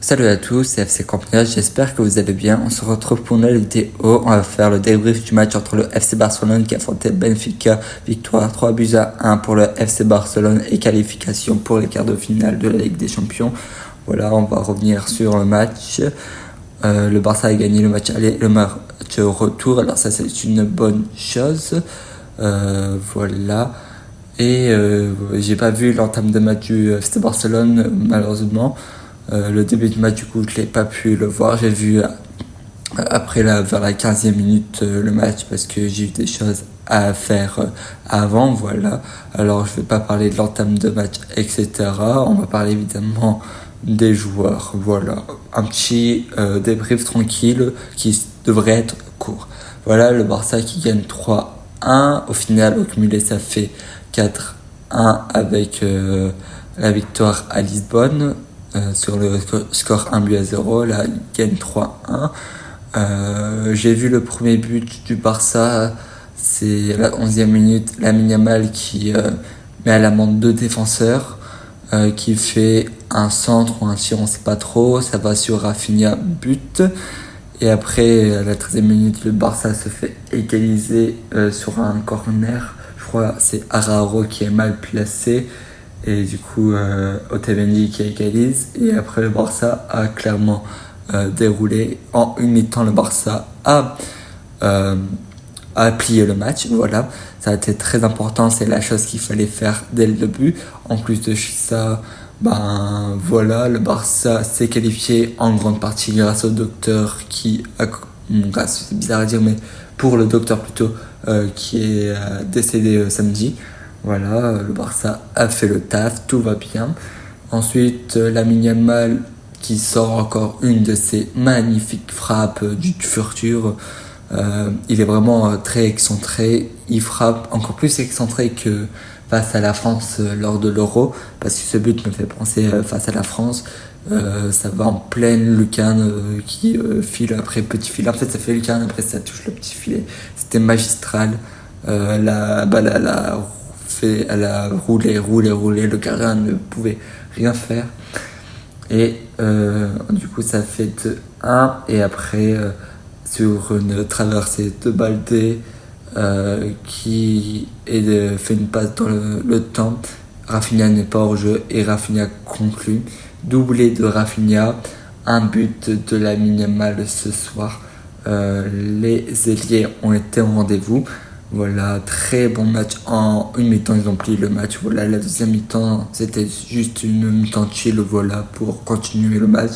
Salut à tous, c'est FC Campionat, j'espère que vous allez bien. On se retrouve pour une nouvelle vidéo. On va faire le débrief du match entre le FC Barcelone qui affrontait Benfica. Victoire 3-1 pour le FC Barcelone et qualification pour les quarts de finale de la Ligue des Champions. Voilà, on va revenir sur le match. Le Barça a gagné le match aller, le match retour. Alors ça, c'est une bonne chose. Voilà. Et j'ai pas vu l'entame de match du FC Barcelone, malheureusement. Le début du match, du coup, je l'ai pas pu le voir. J'ai vu après vers la 15e minute le match parce que j'ai eu des choses à faire avant, voilà. Alors, je vais pas parler de l'entame de match, etc. On va parler évidemment des joueurs, voilà. Un petit débrief tranquille qui devrait être court. Voilà, le Barça qui gagne 3-1. Au final, au cumulé, ça fait 4-1 avec la victoire à Lisbonne. Sur le score 1-0, là il gagne 3-1. J'ai vu le premier but du Barça, c'est à la 11e minute, Lamine Yamal qui met à l'amende deux défenseurs, qui fait un centre ou un tir, on sait pas trop, ça va sur Rafinha, but. Et après, à la 13e minute, le Barça se fait égaliser sur un corner. Je crois que c'est Araujo qui est mal placé. Et du coup, Otamendi qui égalise. Et après, le Barça a clairement déroulé. En une mi-temps, le Barça a plié le match. Voilà, ça a été très important. C'est la chose qu'il fallait faire dès le début. En plus de ça, voilà, le Barça s'est qualifié en grande partie grâce au docteur qui a... grâce, c'est bizarre à dire, mais pour le docteur plutôt, qui est décédé samedi. Voilà, le Barça a fait le taf, tout va bien. Ensuite, Lamine Yamal qui sort encore une de ses magnifiques frappes du futur. Il est vraiment très excentré. Il frappe encore plus excentré que face à la France lors de l'Euro, parce que ce but me fait penser face à la France. Ça va en pleine lucarne qui file après petit filet. En fait, ça fait lucarne, après ça touche le petit filet. C'était magistral. La balle elle a roulé, le gardien ne pouvait rien faire. Et du coup, ça fait 2-1. Et après, sur une traversée de Baldé qui fait une passe dans le temps, Rafinha n'est pas hors jeu et Rafinha conclut. Doublé de Rafinha, un but de Lamine Yamal ce soir. Les ailiers ont été au rendez-vous. Voilà, très bon match. En une mi-temps, ils ont plié le match. Voilà, la deuxième mi-temps, c'était juste une mi-temps chill, voilà, pour continuer le match.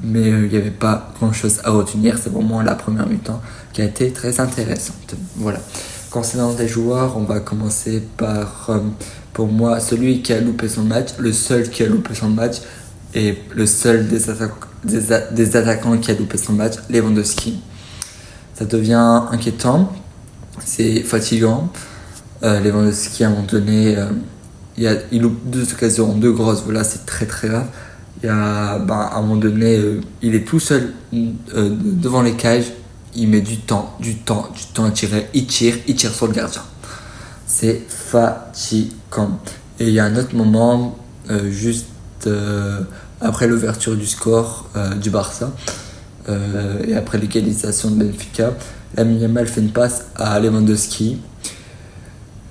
Mais il n'y avait pas grand-chose à retenir. C'est vraiment la première mi-temps qui a été très intéressante. Voilà. Concernant les joueurs, on va commencer par, pour moi, celui qui a loupé son match, le seul qui a loupé son match, et le seul des attaquants qui a loupé son match, Lewandowski. Ça devient inquiétant. C'est fatigant. Lewandowski, à un moment donné, il loupe deux occasions, deux grosses. Voilà, c'est très très grave. À un moment donné, il est tout seul devant les cages. Il met du temps à tirer. Il tire sur le gardien. C'est fatigant. Et il y a un autre moment, juste après l'ouverture du score du Barça, et après l'égalisation de Benfica, Lamine Yamal fait une passe à Lewandowski.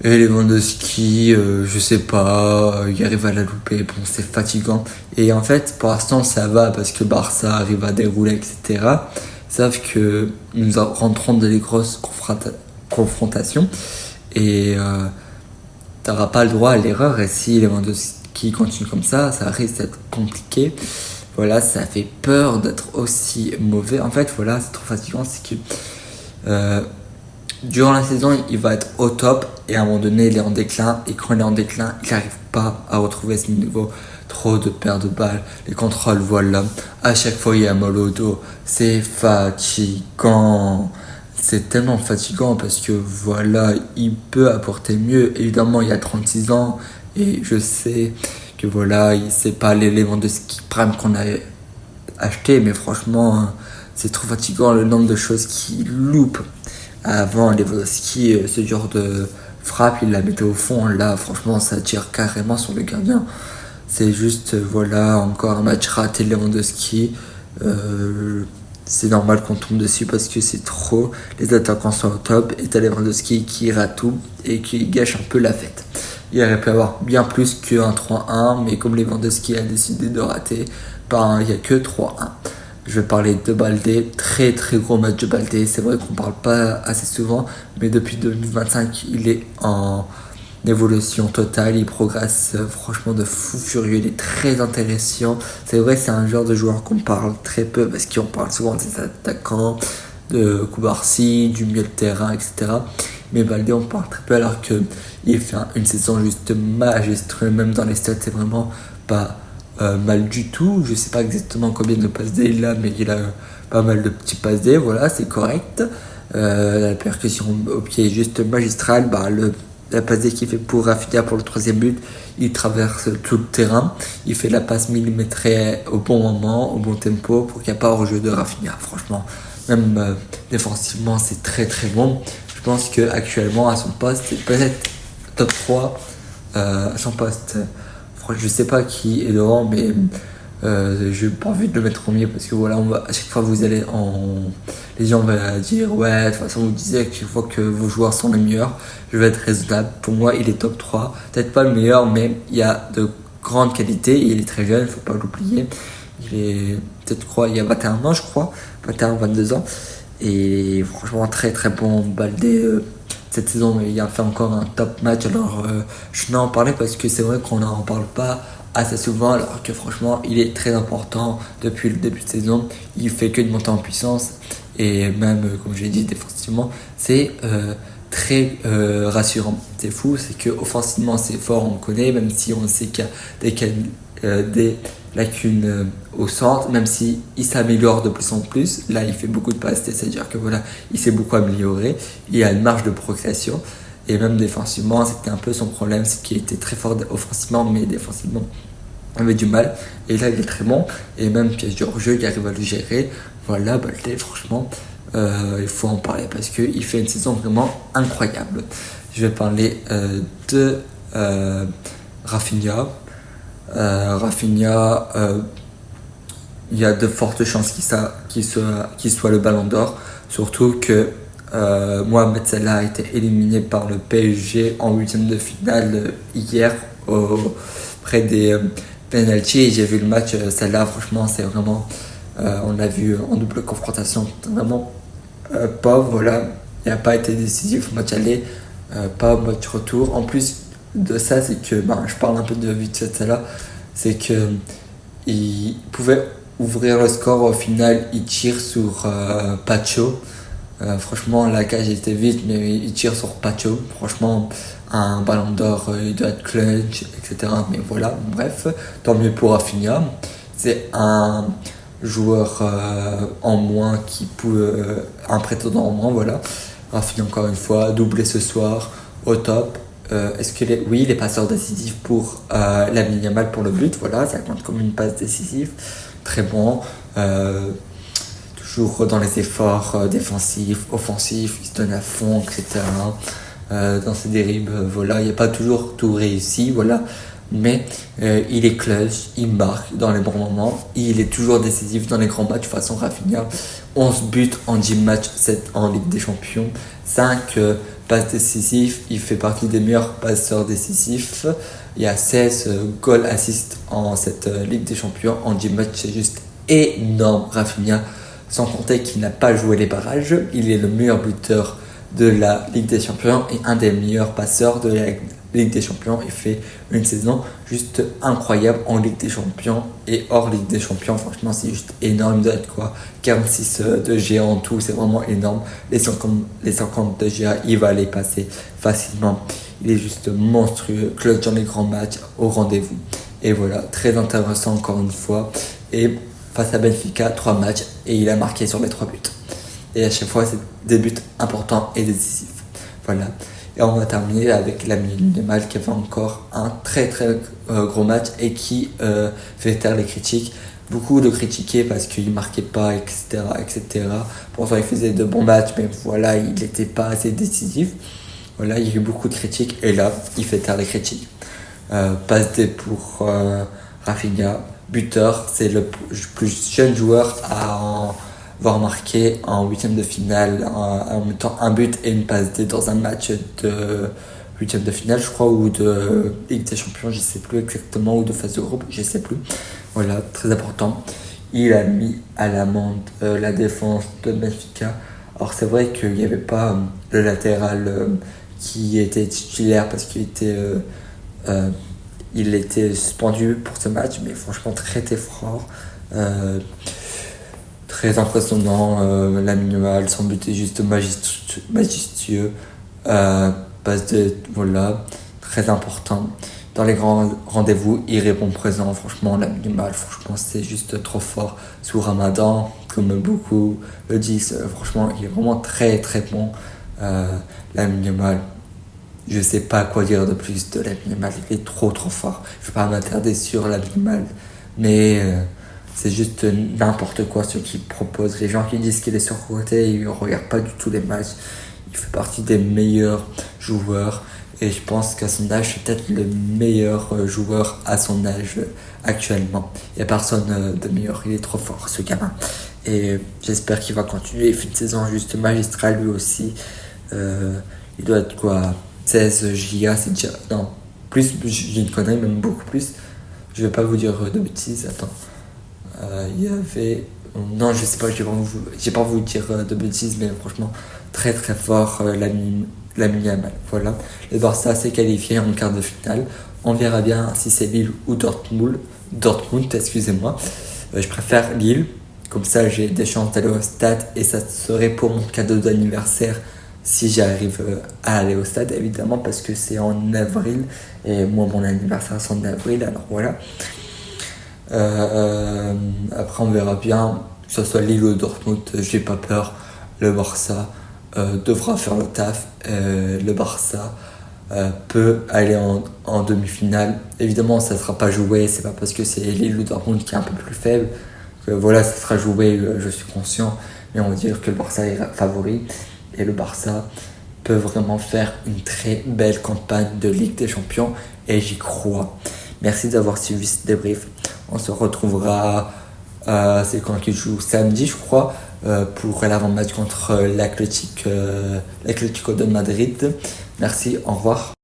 Et Lewandowski, je sais pas, il arrive à la louper. Bon, c'est fatigant. Et en fait, pour l'instant, ça va parce que Barça arrive à dérouler, etc. Sauf que nous rentrons dans les grosses confrontations. Et t'auras pas le droit à l'erreur. Et si Lewandowski continue comme ça risque d'être compliqué. Voilà, ça fait peur d'être aussi mauvais. En fait, voilà, c'est trop fatigant. C'est que durant la saison, il va être au top et à un moment donné, il est en déclin. Et quand il est en déclin, il n'arrive pas à retrouver ce niveau. Trop de pertes de balles, les contrôles, voilà. À chaque fois, il y a mal au dos. C'est fatigant. C'est tellement fatigant parce que voilà, il peut apporter mieux. Évidemment, il y a 36 ans et je sais que voilà, c'est pas l'élément de ski prime qu'on a acheté, mais franchement, c'est trop fatigant le nombre de choses qu'il loupe. Avant, Lewandowski, ce genre de frappe, il la mettait au fond. Là, franchement, ça tire carrément sur le gardien. C'est juste, voilà, encore un match raté de Lewandowski. C'est normal qu'on tombe dessus parce que c'est trop. Les attaquants sont au top et t'as Lewandowski qui rate tout et qui gâche un peu la fête. Il aurait pu avoir bien plus qu'un 3-1, mais comme Lewandowski a décidé de rater, il n'y a que 3-1. Je vais parler de Baldé, très très gros match de Baldé. C'est vrai qu'on ne parle pas assez souvent, mais depuis 2025, il est en évolution totale, il progresse franchement de fou furieux, il est très intéressant. C'est vrai, c'est un genre de joueur qu'on parle très peu parce qu'on parle souvent des attaquants, de Koubarsi, du milieu de terrain, etc. Mais Baldé, on parle très peu alors qu'il fait une saison juste magistrale, même dans les stats, c'est vraiment pas mal du tout. Je sais pas exactement combien de passes D il a, mais il a pas mal de petits passes D, voilà, c'est correct. La percussion au pied est juste magistrale. La passe D qu'il fait pour Rafinha pour le troisième but, il traverse tout le terrain, il fait la passe millimétrée au bon moment, au bon tempo pour qu'il n'y ait pas hors-jeu de Rafinha. Franchement, même défensivement, c'est très très bon. Je pense qu'actuellement, à son poste, c'est peut-être top 3 à son poste. Je sais pas qui est devant, mais je n'ai pas envie de le mettre premier parce que voilà, à chaque fois vous allez les gens vont dire ouais, de toute façon vous disiez que chaque fois que vos joueurs sont les meilleurs, je vais être raisonnable. Pour moi, il est top 3, peut-être pas le meilleur, mais il y a de grandes qualités. Il est très jeune, il faut pas l'oublier. Il est peut-être il y a 21 ans, je crois, 21-22 ans, et franchement très très bon Baldé. Cette saison, il a fait encore un top match. Alors, je n'en parlais parce que c'est vrai qu'on n'en parle pas assez souvent, alors que franchement, il est très important depuis le début de saison. Il fait que de monter en puissance et même, comme j'ai dit, défensivement, c'est très rassurant. C'est fou, c'est que offensivement, c'est fort, on connaît, même si on sait qu'il y a des lacunes au centre, même si il s'améliore de plus en plus. Là, il fait beaucoup de passes, c'est-à-dire que voilà, il s'est beaucoup amélioré. Il a une marge de progression et même défensivement, c'était un peu son problème, c'est qu'il était très fort offensivement, mais défensivement, il avait du mal. Et là, il est très bon et même piège de hors-jeu, il arrive à le gérer. Voilà, Baldé, franchement, il faut en parler parce qu'il fait une saison vraiment incroyable. Je vais parler de Rafinha. Rafinha, il y a de fortes chances qu'il soit le Ballon d'Or, surtout que Mohamed Salah a été éliminé par le PSG en huitième de finale hier près des penalties. J'ai vu le match, Salah, franchement, c'est vraiment, on l'a vu en double confrontation, vraiment pauvre, voilà. Il n'a pas été décisif au match aller, pas au match retour. En plus de ça, c'est que, je parle un peu de vite fait de Salah, c'est que il pouvait ouvrir le score, au final il tire sur Pacho. Franchement, la cage était vide, mais il tire sur Pacho. Franchement, un ballon d'or, il doit être clutch, etc. Mais voilà, bref, tant mieux pour Rafinha. C'est un joueur en moins un prétendant en moins, voilà. Rafinha, encore une fois, doublé ce soir, au top. Oui, les passeurs décisifs pour Lamine Yamal pour le but, voilà, ça compte comme une passe décisive, très bon. Toujours dans les efforts défensifs, offensifs, il se donne à fond, etc. Dans ses dérives, voilà, il n'y a pas toujours tout réussi, voilà, mais il est clutch, il marque dans les bons moments, il est toujours décisif dans les grands matchs. De toute façon, Rafinha, 11 buts en 10 matchs, 7 en Ligue des Champions, 5 passes décisives, il fait partie des meilleurs passeurs décisifs. Il y a 16 goals assists en cette Ligue des Champions en 10 matchs, c'est juste énorme, Rafinha. Sans compter qu'il n'a pas joué les barrages, il est le meilleur buteur de la Ligue des Champions et un des meilleurs passeurs de la Ligue des Champions. Il fait une saison juste incroyable en Ligue des Champions et hors Ligue des Champions. Franchement, c'est juste énorme. Il doit être quoi, 46 de GA en tout, c'est vraiment énorme. Les 50 de GA, il va les passer facilement. Il est juste monstrueux, clutch dans les grands matchs, au rendez-vous. Et voilà, très intéressant encore une fois. Et face à Benfica, 3 matchs et il a marqué sur les 3 buts. Et à chaque fois, c'est des buts importants et décisifs. Voilà. Et on va terminer avec Lamine Yamal qui a fait encore un très très gros match et qui fait taire les critiques. Beaucoup le critiquaient parce qu'il ne marquait pas, etc., etc. Pourtant, il faisait de bons matchs, mais voilà, il n'était pas assez décisif. Voilà, il y a eu beaucoup de critiques et là, il fait taire les critiques. Passe D pour Rafinha, buteur, c'est le plus jeune joueur à avoir marqué en huitième de finale en mettant un but et une passe D dans un match de huitième de finale, je crois, ou de Ligue des Champions, je sais plus exactement, ou de phase de groupe, je sais plus. Voilà, très important. Il a mis à l'amende la défense de Benfica. Alors c'est vrai qu'il n'y avait pas le latéral qui était titulaire parce il était suspendu pour ce match, mais franchement très très fort. Très impressionnant, la minimale, son but est juste majestueux. Passe de, voilà, très important. Dans les grands rendez-vous, il répond présent. Franchement, la minimale, franchement, c'est juste trop fort. Sous Ramadan, comme beaucoup le disent, franchement, il est vraiment très très bon. La minimale, je sais pas quoi dire de plus de la minimale, il est trop trop fort. Je vais pas m'attarder sur la minimale, mais c'est juste n'importe quoi ce qu'il propose. Les gens qui disent qu'il est surcoté, ils ne regardent pas du tout les matchs. Il fait partie des meilleurs joueurs et je pense qu'à son âge, c'est peut-être le meilleur joueur à son âge actuellement. Il n'y a personne de meilleur, il est trop fort ce gamin. Et j'espère qu'il va continuer. Il fait une saison juste magistrale lui aussi. Il doit être quoi, 16 gigas, c'est déjà. Non, plus, j'ai une connerie, même beaucoup plus. Je vais pas vous dire de bêtises, attends. Il y avait. Non, je sais pas, j'ai pas voulu dire de bêtises, mais franchement, très très fort la Yamal. Voilà. Le Barça s'est qualifié en quart de finale. On verra bien si c'est Lille ou Dortmund. Dortmund, excusez-moi. Je préfère Lille. Comme ça, j'ai des chances d'aller au stade et ça serait pour mon cadeau d'anniversaire si j'arrive à aller au stade, évidemment, parce que c'est en avril et moi, mon anniversaire, c'est en avril, alors voilà. Après, on verra bien, que ce soit Lille ou Dortmund, j'ai pas peur. Le Barça devra faire le taf. Le Barça peut aller en demi-finale. Évidemment, ça ne sera pas joué, c'est pas parce que c'est Lille ou Dortmund qui est un peu plus faible que voilà, ça sera joué, je suis conscient. Mais on va dire que le Barça est favori et le Barça peut vraiment faire une très belle campagne de Ligue des Champions et j'y crois. Merci d'avoir suivi ce débrief. On se retrouvera, c'est quand qu'il joue samedi, je crois, pour l'avant-match contre l'Atlético de Madrid. Merci, au revoir.